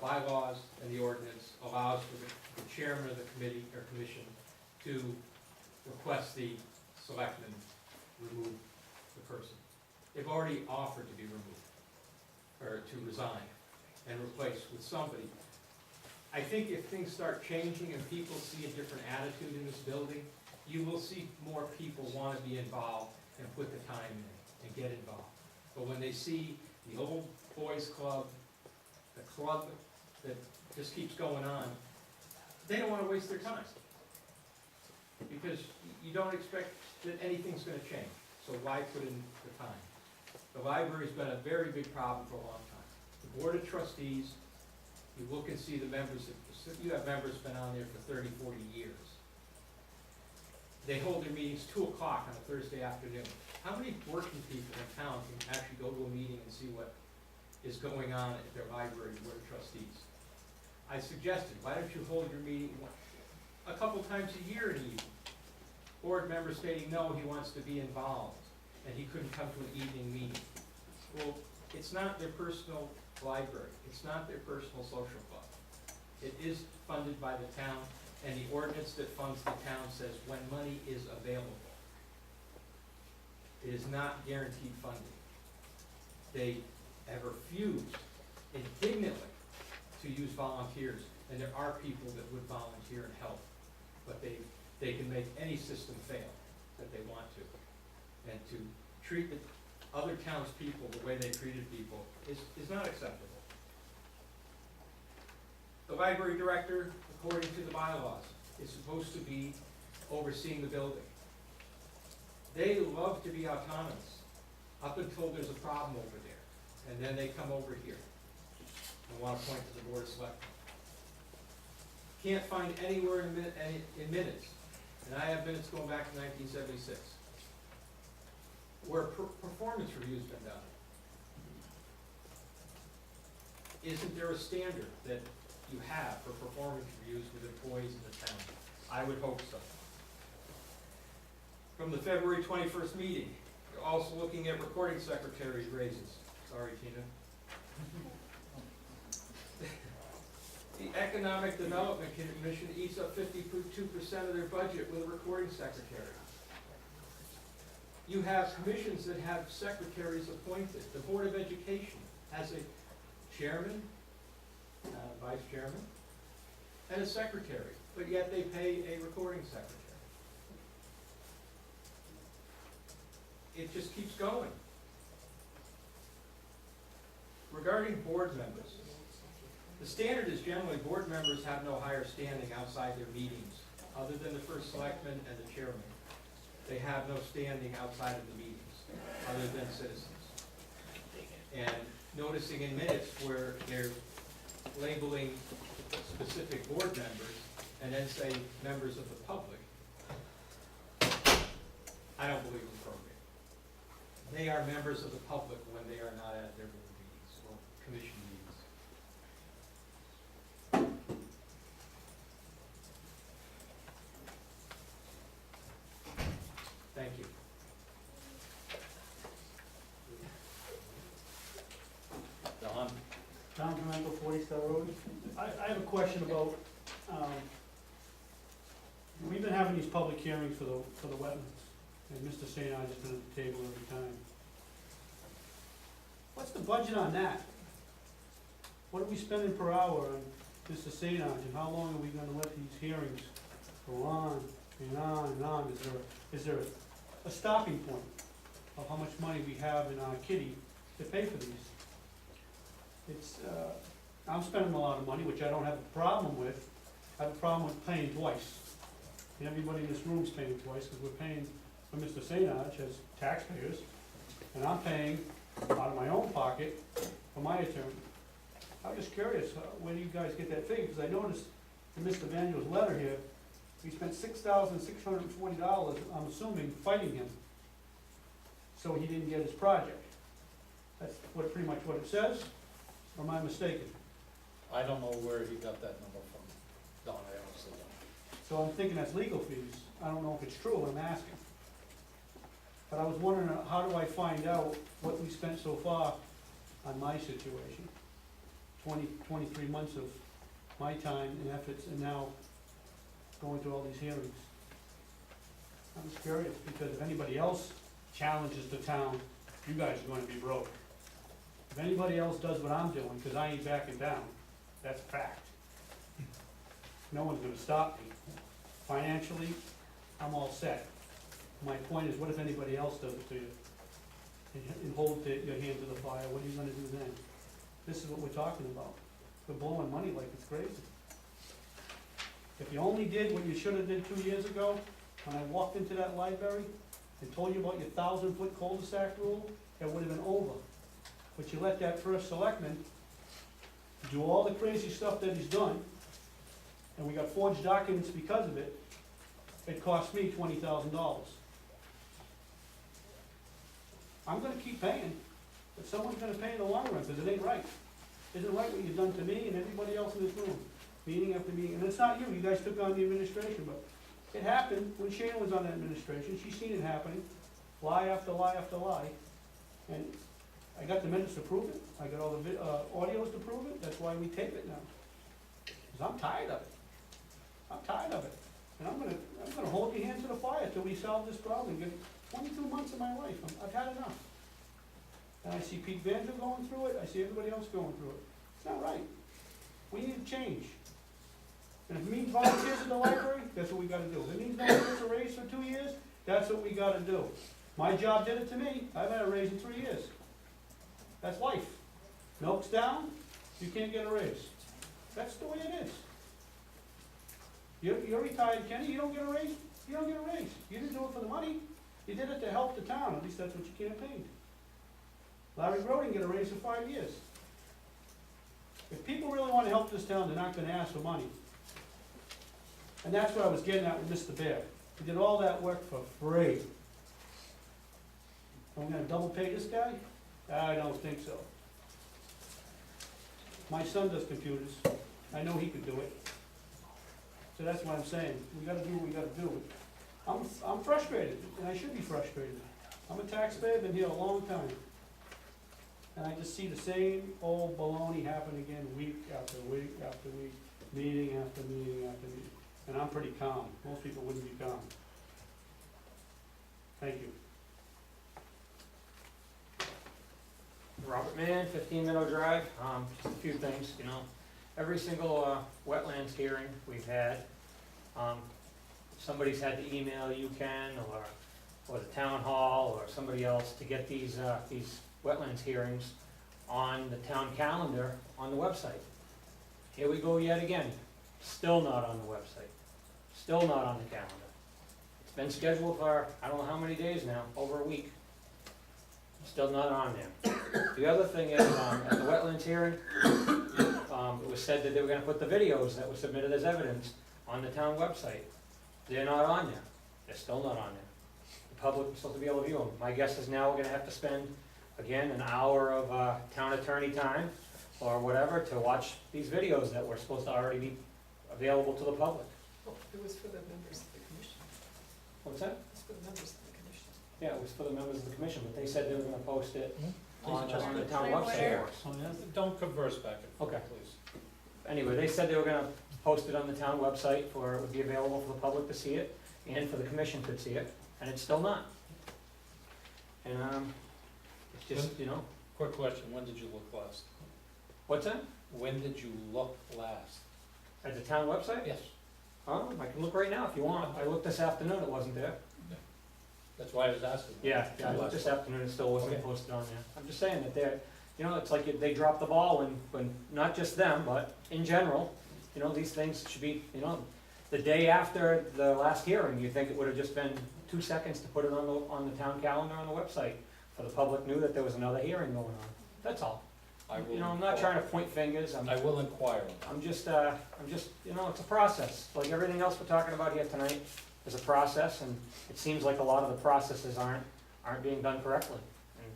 bylaws and the ordinance allows for the chairman of the committee or commission to request the selectmen remove the person. They've already offered to be removed, or to resign and replaced with somebody. I think if things start changing and people see a different attitude in this building, you will see more people want to be involved and put the time in and get involved. But when they see the old boys club, the club that just keeps going on, they don't want to waste their time. Because you don't expect that anything's going to change, so why put in the time? The library's been a very big problem for a long time. The Board of Trustees, you look and see the members, you have members been on there for 30, 40 years. They hold their meetings 2 o'clock on a Thursday afternoon. How many working people in town can actually go to a meeting and see what is going on at their library Board of Trustees? I suggested, why don't you hold your meeting a couple times a year in the evening? Board member stating, no, he wants to be involved, and he couldn't come to an evening meeting. Well, it's not their personal library, it's not their personal social club. It is funded by the town, and the ordinance that funds the town says when money is available. It is not guaranteed funding. They have refused indignantly to use volunteers, and there are people that would volunteer and help, but they can make any system fail that they want to. And to treat the other townspeople the way they treated people is not acceptable. The library director, according to the bylaws, is supposed to be overseeing the building. They love to be autonomous, up until there's a problem over there, and then they come over here and want to point to the Board of Selectmen. Can't find anywhere in minutes, and I have minutes going back to 1976, where performance review's been done. Isn't there a standard that you have for performance reviews with employees in the town? I would hope so. From the February 21st meeting, you're also looking at recording secretary raises. Sorry, Tina. The Economic Development Commission eats up 52% of their budget with a recording secretary. You have commissions that have secretaries appointed. The Board of Education has a chairman, vice chairman, and a secretary, but yet they pay a recording secretary. It just keeps going. Regarding board members, the standard is generally board members have no higher standing outside their meetings, other than the first selectman and the chairman. They have no standing outside of the meetings, other than citizens. And noticing in minutes where they're labeling specific board members and then say members of the public, I don't believe it's appropriate. They are members of the public when they are not at their board meetings or commission meetings. Thank you.
Don?
Don Pimental, 40 Star Road. I have a question about, we've been having these public hearings for the wetlands, and Mr. St. Ange's been at the table every time. What's the budget on that? What are we spending per hour on Mr. St. Ange, and how long are we gonna let these hearings go on and on and on? Is there a stopping point of how much money we have in our kitty to pay for these? It's, I'm spending a lot of money, which I don't have a problem with. I have a problem with paying twice. And everybody in this room's paying twice, because we're paying for Mr. St. Ange as taxpayers, and I'm paying out of my own pocket for my attorney. I'm just curious, where do you guys get that figure? Because I noticed in Mr. Vangel's letter here, we spent $6,640, I'm assuming, fighting him, so he didn't get his project. That's pretty much what it says, or am I mistaken?
I don't know where he got that number from, Don, I honestly don't.
So I'm thinking that's legal fees. I don't know if it's true, I'm asking. But I was wondering, how do I find out what we spent so far on my situation? 23 months of my time and efforts, and now going through all these hearings. I'm just curious, because if anybody else challenges the town, you guys are gonna be broke. If anybody else does what I'm doing, because I ain't backing down, that's a fact. No one's gonna stop me. Financially, I'm all set. My point is, what if anybody else does it to you? And hold your hand to the fire, what are you gonna do then? This is what we're talking about. We're blowing money like it's crazy. If you only did what you should have did 2 years ago, when I walked into that library and told you about your 1,000-foot cul-de-sac rule, it would have been over. But you let that first selectman do all the crazy stuff that he's done, and we got forged documents because of it. It cost me $20,000. I'm gonna keep paying, but someone's gonna pay in the long run, because it ain't right. It isn't right what you've done to me and everybody else in this room, meeting after meeting. And it's not you guys took on the administration, but it happened when Shannon was on the administration. She's seen it happening, lie after lie after lie. And I got the minutes to prove it, I got all the audios to prove it, that's why we tape it now. Because I'm tired of it. I'm tired of it. And I'm gonna hold your hand to the fire till we solve this problem. Get 22 months of my life, I've had enough. And I see Pete Vander going through it, I see everybody else going through it. It's not right. We need to change. And if it means volunteers in the library, that's what we gotta do. If it means no one gets a raise for 2 years, that's what we gotta do. My job did it to me, I've had a raise in 3 years. That's life. Milk's down, you can't get a raise. That's the way it is. You're retired, Kenny, you don't get a raise, you don't get a raise. You didn't do it for the money, you did it to help the town, at least that's what you campaigned. Larry Rowe didn't get a raise for 5 years. If people really wanna help this town, they're not gonna ask for money. And that's what I was getting at with Mr. Bear. He did all that work for free. I'm gonna double pay this guy? I don't think so. My son does computers, I know he could do it. So that's what I'm saying, we gotta do what we gotta do. I'm frustrated, and I should be frustrated. I'm a taxpayer, been here a long time. And I just see the same old baloney happen again, week after week after week, meeting after meeting after meeting. And I'm pretty calm, most people wouldn't be calm. Thank you.
Robert Mann, 15 Meadow Drive. Just a few things, you know. Every single wetlands hearing we've had, somebody's had to email you, Ken, or the town hall, or somebody else to get these wetlands hearings on the town calendar on the website. Here we go yet again, still not on the website, still not on the calendar. It's been scheduled for, I don't know how many days now, over a week. Still not on there. The other thing is, at the wetlands hearing, it was said that they were gonna put the videos that were submitted as evidence on the town website. They're not on there. They're still not on there. The public is supposed to be able to view them. My guess is now we're gonna have to spend, again, an hour of, town attorney time or whatever to watch these videos that were supposed to already be available to the public.
Oh, it was for the members of the commission.
What's that?
It was for the members of the commission.
Yeah, it was for the members of the commission, but they said they were gonna post it on
Please just
the town
Point of
website.
order.
Oh, yeah?
Don't converse back and forth,
Okay.
please.
Anyway, they said they were gonna post it on the town website for, it would be available for the public to see it, and for the commission to see it, and it's still not. And, it's just, you know,
Quick question, when did you look last?
what's that?
When did you look last?
At the town website?
Yes.
Oh, I can look right now if you want. I looked this afternoon, it wasn't there.
That's why I was asking.
Yeah, I looked this afternoon, it still wasn't
Okay.
posted on there. I'm just saying that they're, you know, it's like they drop the ball when, not just them, but in general, you know, these things should be, you know, the day after the last hearing, you think it would have just been 2 seconds to put it on the town calendar on the website, for the public knew that there was another hearing going on. That's all.
I will
You know, I'm not
inquire.
trying to point fingers,
I will inquire on that.
I'm just, you know, it's a process. Like everything else we're talking about here tonight is a process, and it seems like a lot of the processes aren't being done correctly. And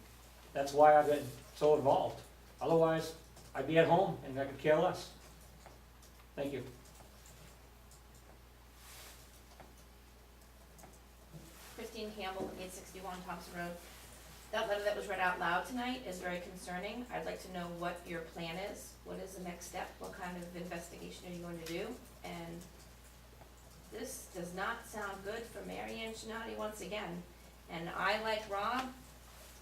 that's why I've been so involved. Otherwise, I'd be at home and I could care less. Thank you.
Christine Campbell, 861 Thompson Road. That letter that was read out loud tonight is very concerning. I'd like to know what your plan is. What is the next step? What kind of investigation are you going to do? And this does not sound good for Mary Ann Shinati once again. And I, like Rob,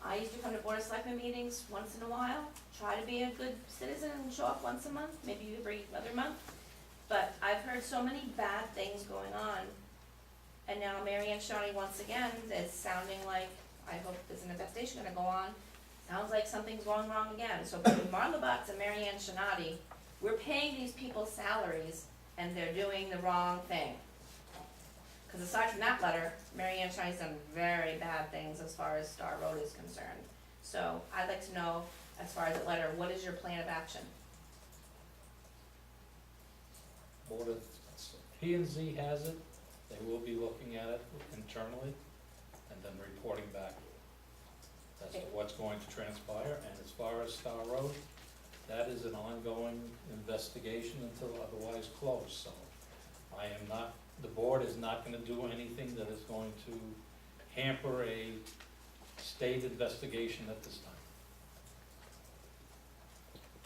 I used to come to Board of Selectmen meetings once in a while, try to be a good citizen and show up once a month, maybe every other month. But I've heard so many bad things going on. And now Mary Ann Shinati once again is sounding like, I hope there's an investigation gonna go on. Sounds like something's going wrong again. So between Marla Butts and Mary Ann Shinati, we're paying these people salaries and they're doing the wrong thing. Cause aside from that letter, Mary Ann Shinati's done very bad things as far as Star Road is concerned. So I'd like to know, as far as that letter, what is your plan of action?
Board of, P and Z has it, they will be looking at it internally, and then reporting back as to what's going to transpire. And as far as Star Road, that is an ongoing investigation until otherwise closed, so I am not, the board is not gonna do anything that is going to hamper a state investigation at this time.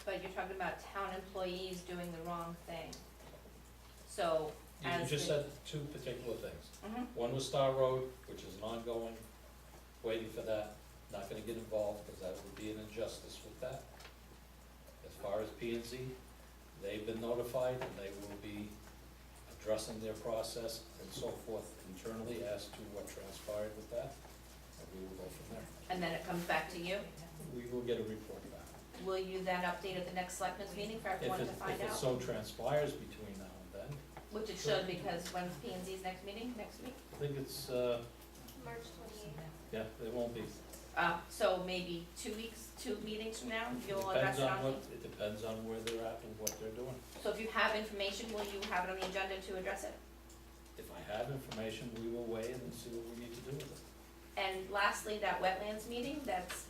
But you're talking about town employees doing the wrong thing. So,
You
as
just
the-
said two particular things.
Mhm.
One was Star Road, which is an ongoing, waiting for that, not gonna get involved, because that would be an injustice with that. As far as P and Z, they've been notified, and they will be addressing their process and so forth internally as to what transpired with that, and we will go from there.
and then it comes back to you?
We will get a report back.
Will you then update at the next selectmen's meeting for
If
everyone
it,
to find
if it
out?
so transpires between now and then,
Which it should, because when's P and Z's next meeting, next week?
I think it's,
March 28th.
yeah, it won't be.
So maybe 2 weeks, 2 meetings from now,
It
you'll address
depends
it
on
on
what, it depends on where they're at and what they're doing.
So if you have information, will you have it on the agenda to address it?
If I have information, we will weigh in and see what we need to do with it.
And lastly, that wetlands meeting, that's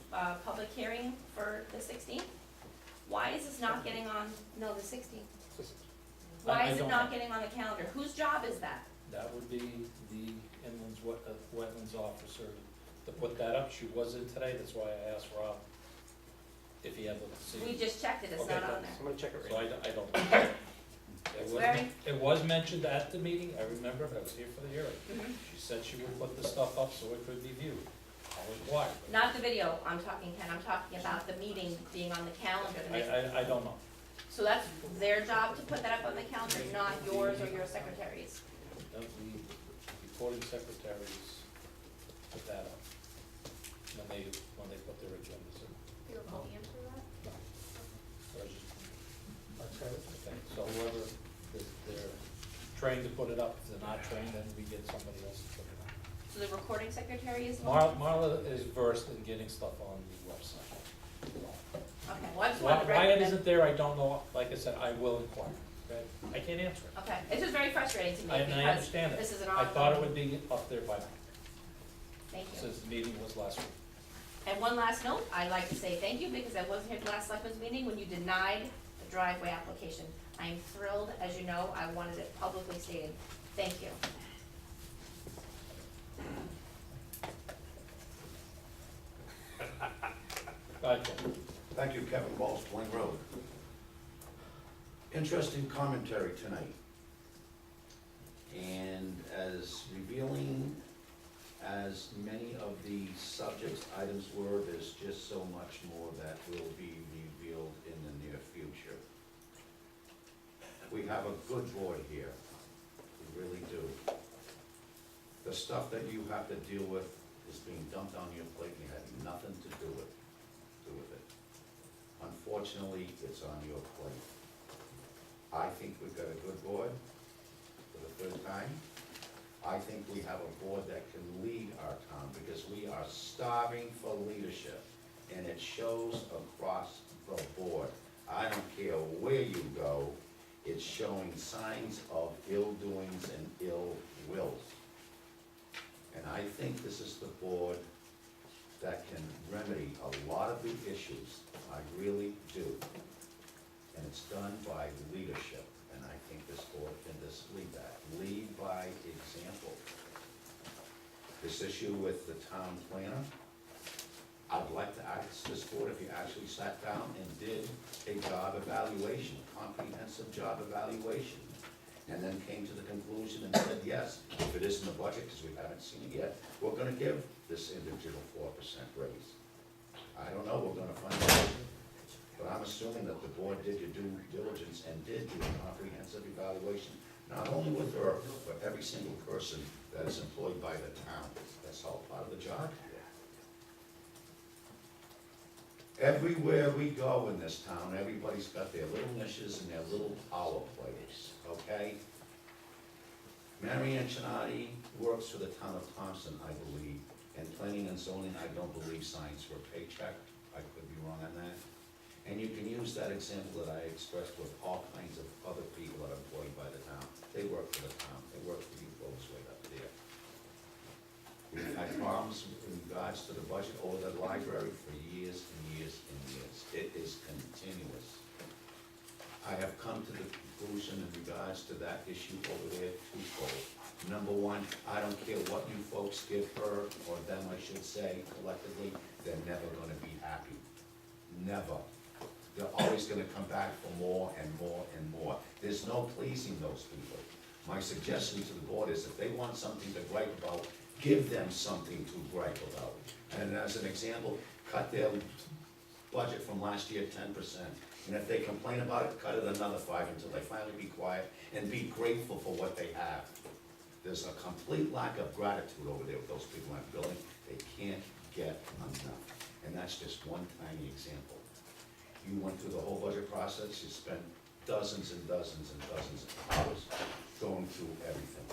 public hearing for the 16th? Why is this not getting on, no, the 16th? Why
I
is it
don't
not
know.
getting on the calendar? Whose job is that?
That would be the inlands wetlands officer to put that up. She was in today, that's why I asked Rob if he had looked to see.
We just checked it, it's
Okay,
not on
good.
there.
Somebody check it
So
right
I don't.
It's
It was,
very-
it was mentioned at the meeting, I remember, I was here for the hearing.
Mhm.
She said she would put the stuff up so it could be viewed. I'll inquire.
Not the video, I'm talking, Ken, I'm talking about the meeting being on the calendar to make.
I don't know.
So that's their job to put that up on the calendar, not yours or your secretary's.
The recording secretaries put that up when they put their agendas in.
You recall the answer to that?
So I just, okay, so whoever, they're trained to put it up, if they're not trained, then we get somebody else to put it up.
So the recording secretary is the one?
Marla is versed in getting stuff on the website.
Okay, well, I just wanted to
Why it
recommend.
isn't there, I don't know, like I said, I will inquire, okay? I can't answer it.
Okay, it's just very frustrating to me
And I
because
understand it.
this is an
I thought it
ongoing.
would be up there by now,
Thank you.
since the meeting was last week.
And one last note, I'd like to say thank you because I wasn't here at the last selectmen's meeting when you denied the driveway application. I am thrilled, as you know, I wanted it publicly stated. Thank you.
Gotcha.
Thank you, Kevin Walsh, Plain Road. Interesting commentary tonight. And as revealing as many of the subjects, items were, there's just so much more that will be revealed in the near future. We have a good board here, we really do. The stuff that you have to deal with is being dumped on your plate, and you had nothing to do with it. Unfortunately, it's on your plate. I think we've got a good board for the third time. I think we have a board that can lead our town because we are starving for leadership, and it shows across the board. I don't care where you go, it's showing signs of ill doings and ill wills. And I think this is the board that can remedy a lot of the issues. I really do. And it's done by leadership, and I think this board can just lead that. Lead by example. This issue with the town planner, I'd like to ask this board if you actually sat down and did a job evaluation, comprehensive job evaluation, and then came to the conclusion and said, yes, if it is in the budget, because we haven't seen it yet, we're gonna give this individual 4% raise. I don't know, we're gonna find out. But I'm assuming that the board did your due diligence and did do a comprehensive evaluation, not only with her, but every single person that is employed by the town. That's all part of the job here. Everywhere we go in this town, everybody's got their little niches and their little power plays, okay? Mary Ann Chinati works for the town of Thompson, I believe, and planning and zoning, I don't believe signs for a paycheck. I could be wrong on that. And you can use that example that I expressed with all kinds of other people that are employed by the town. They work for the town, they work for you folks right up there. We've had problems in regards to the budget over the library for years and years and years. It is continuous. I have come to the conclusion in regards to that issue over there twofold. Number one, I don't care what you folks give her, or them I should say, collectively, they're never gonna be happy. Never. They're always gonna come back for more and more and more. There's no pleasing those people. My suggestion to the board is if they want something to gripe about, give them something to gripe about. And as an example, cut their budget from last year 10%. And if they complain about it, cut it another 5 until they finally be quiet and be grateful for what they have. There's a complete lack of gratitude over there with those people in that building. They can't get enough. And that's just one tiny example. You went through the whole budget process, you spent dozens and dozens and dozens of hours going through everything.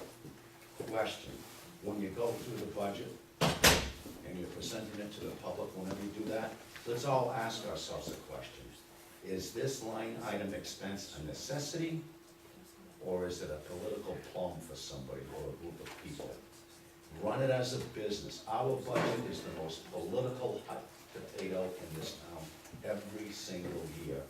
Question, when you go through the budget and you're presenting it to the public, whenever you do that, let's all ask ourselves a question. Is this line item expense a necessity, or is it a political plum for somebody or a group of people? Run it as a business. Our budget is the most political hot potato in this town every single year.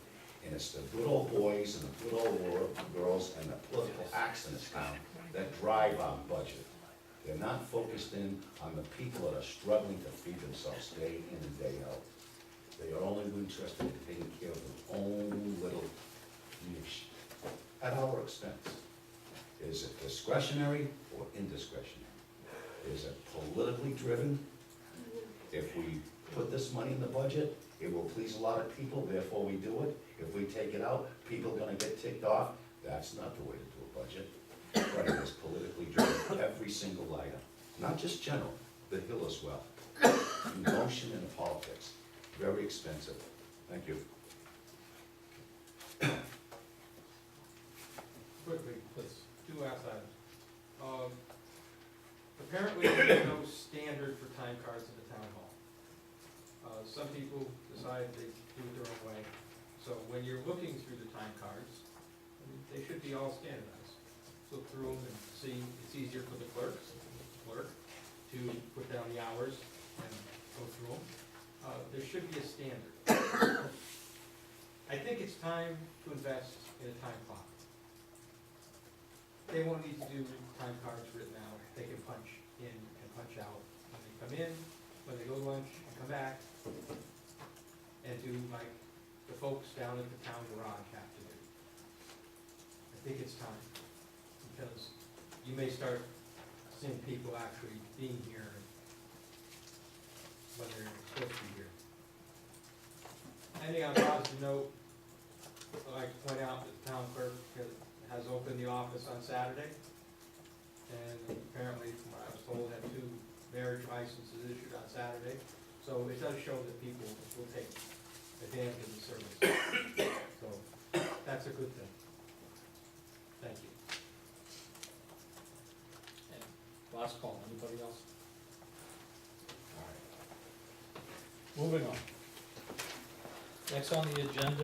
And it's the good old boys and the good old girls and the political acts in this town that drive our budget. They're not focused in on the people that are struggling to feed themselves day in and day out. They are only interested in taking care of their own little niche at our expense. Is it discretionary or indiscretionary? Is it politically driven? If we put this money in the budget, it will please a lot of people, therefore we do it. If we take it out, people are gonna get ticked off. That's not the way to do a budget. Right, it's politically driven, every single item, not just general, the Hill as well. Emotion in the politics, very expensive. Thank you.
Quickly,
Please.
two last items. Apparently, there's no standard for time cards in the town hall. Some people decide they do it their own way. So when you're looking through the time cards, they should be all standardized. Look through them and see, it's easier for the clerk to put down the hours and go through them. There should be a standard. I think it's time to invest in a time clock. They won't need to do time cards written out, they can punch in and punch out when they come in, when they go to lunch, and come back, and do like the folks down at the town garage have to do. I think it's time, because you may start seeing people actually being here when they're supposed to be here. Anything on a positive note, I'd like to point out that the town clerk has opened the office on Saturday, and apparently, from what I was told, had 2 marriage licenses issued on Saturday. So it does show that people will take advantage of the service. So that's a good thing. Thank you.
And last call, anybody else? All right. Moving on. Next on the agenda